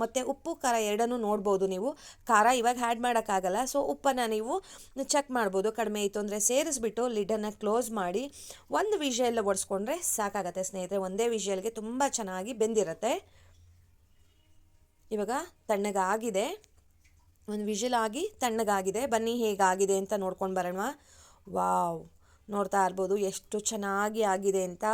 ಮತ್ತು ಉಪ್ಪು ಖಾರ ಎರಡನ್ನೂ ನೋಡ್ಬೋದು ನೀವು. ಖಾರ ಇವಾಗ ಆ್ಯಡ್ ಮಾಡೋಕ್ಕಾಗಲ್ಲ, ಸೊ ಉಪ್ಪನ್ನು ನೀವು ಚೆಕ್ ಮಾಡ್ಬೋದು. ಕಡಿಮೆ ಇತ್ತು ಅಂದರೆ ಸೇರಿಸ್ಬಿಟ್ಟು ಲಿಡ್ಡನ್ನು ಕ್ಲೋಸ್ ಮಾಡಿ 1 ವಿಷಲ್ ಒಡಿಸ್ಕೊಂಡ್ರೆ ಸಾಕಾಗತ್ತೆ ಸ್ನೇಹಿತರೆ. ಒಂದೇ ವಿಷಲ್ಗೆ ತುಂಬ ಚೆನ್ನಾಗಿ ಬೆಂದಿರುತ್ತೆ. ಇವಾಗ ತಣ್ಣಗಾಗಿದೆ, 1 ವಿಷಲ್ ಆಗಿ ತಣ್ಣಗಾಗಿದೆ. ಬನ್ನಿ ಹೇಗಾಗಿದೆ ಅಂತ ನೋಡ್ಕೊಂಡು ಬರೋಣ. ವಾವ್, ನೋಡ್ತಾ ಇರ್ಬೋದು ಎಷ್ಟು ಚೆನ್ನಾಗಿ ಆಗಿದೆ ಅಂತ.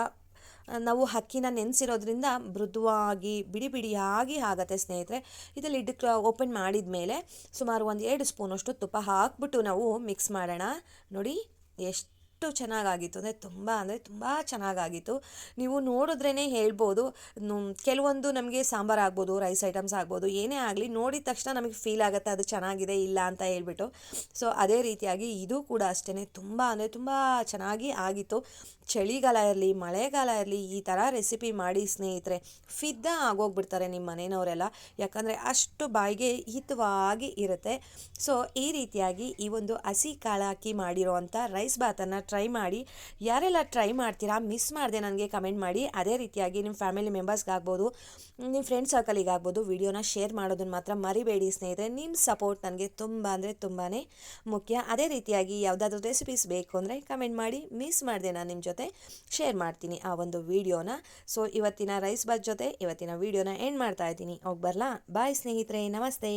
ನಾವು ಅಕ್ಕಿನ ನೆನೆಸಿರೋದ್ರಿಂದ ಮೃದುವಾಗಿ ಬಿಡಿ ಬಿಡಿಯಾಗಿ ಆಗುತ್ತೆ ಸ್ನೇಹಿತರೆ. ಇದು ಲಿಡ್ ಓಪನ್ ಮಾಡಿದ ಮೇಲೆ ಸುಮಾರು 1-2 ಸ್ಪೂನಷ್ಟು ತುಪ್ಪ ಹಾಕ್ಬಿಟ್ಟು ನಾವು ಮಿಕ್ಸ್ ಮಾಡೋಣ. ನೋಡಿ ಎಷ್ಟು ಚೆನ್ನಾಗಾಗಿತ್ತು ಅಂದರೆ ತುಂಬ ಚೆನ್ನಾಗಾಗಿತ್ತು. ನೀವು ನೋಡಿದ್ರೇ ಹೇಳ್ಬೋದು. ಕೆಲವೊಂದು ನಮಗೆ ಸಾಂಬಾರು ಆಗ್ಬೋದು, ರೈಸ್ ಐಟಮ್ಸ್ ಆಗ್ಬೋದು, ಏನೇ ಆಗಲಿ ನೋಡಿದ ತಕ್ಷಣ ನಮಗೆ ಫೀಲ್ ಆಗುತ್ತೆ ಅದು ಚೆನ್ನಾಗಿದೆ ಇಲ್ಲ ಅಂತ ಹೇಳ್ಬಿಟ್ಟು. ಸೊ ಅದೇ ರೀತಿಯಾಗಿ ಇದು ಕೂಡ ಅಷ್ಟೇ ತುಂಬ ಚೆನ್ನಾಗಿ ಆಗಿತ್ತು. ಚಳಿಗಾಲ ಇರಲಿ ಮಳೆಗಾಲ ಇರಲಿ ಈ ಥರ ರೆಸಿಪಿ ಮಾಡಿ ಸ್ನೇಹಿತರೆ, ಫಿದ್ದ ಆಗೋಗ್ಬಿಡ್ತಾರೆ ನಿಮ್ಮ ಮನೆಯವರೆಲ್ಲ. ಯಾಕಂದರೆ ಅಷ್ಟು ಬಾಯಿಗೆ ಹಿತವಾಗಿ ಇರುತ್ತೆ. ಸೊ ಈ ರೀತಿಯಾಗಿ ಈ ಒಂದು ಹಸಿ ಕಾಳು ಹಾಕಿ ಮಾಡಿರೋ ಅಂಥ ರೈಸ್ ಬಾತನ್ನು ಟ್ರೈ ಮಾಡಿ. ಯಾರೆಲ್ಲ ಟ್ರೈ ಮಾಡ್ತೀರಾ ಮಿಸ್ ಮಾಡದೆ ನನಗೆ ಕಮೆಂಟ್ ಮಾಡಿ. ಅದೇ ರೀತಿಯಾಗಿ ನಿಮ್ಮ ಫ್ಯಾಮಿಲಿ ಮೆಂಬರ್ಸ್ಗಾಗ್ಬೋದು, ನಿಮ್ಮ ಫ್ರೆಂಡ್ ಸರ್ಕಲಿಗಾಗ್ಬೋದು ವಿಡಿಯೋನ ಶೇರ್ ಮಾಡೋದನ್ನು ಮಾತ್ರ ಮರಿಬೇಡಿ ಸ್ನೇಹಿತರೆ. ನಿಮ್ಮ ಸಪೋರ್ಟ್ ನನಗೆ ತುಂಬ ಅಂದರೆ ತುಂಬಾ ಮುಖ್ಯ. ಅದೇ ರೀತಿಯಾಗಿ ಯಾವುದಾದ್ರೂ ರೆಸಿಪೀಸ್ ಬೇಕು ಅಂದರೆ ಕಮೆಂಟ್ ಮಾಡಿ, ಮಿಸ್ ಮಾಡದೆ ನಾನು ನಿಮ್ಮ ಜೊತೆ ಶೇರ್ ಮಾಡ್ತೀನಿ ಆ ಒಂದು ವಿಡಿಯೋನ. ಸೊ ಇವತ್ತಿನ ರೈಸ್ ಬಾತ್ ಜೊತೆ ಇವತ್ತಿನ ವಿಡಿಯೋನ ಎಂಡ್ ಮಾಡ್ತಾ ಇದ್ದೀನಿ. ಹೋಗಿ ಬರಲಾ? ಬಾಯ್ ಸ್ನೇಹಿತರೆ, ನಮಸ್ತೆ.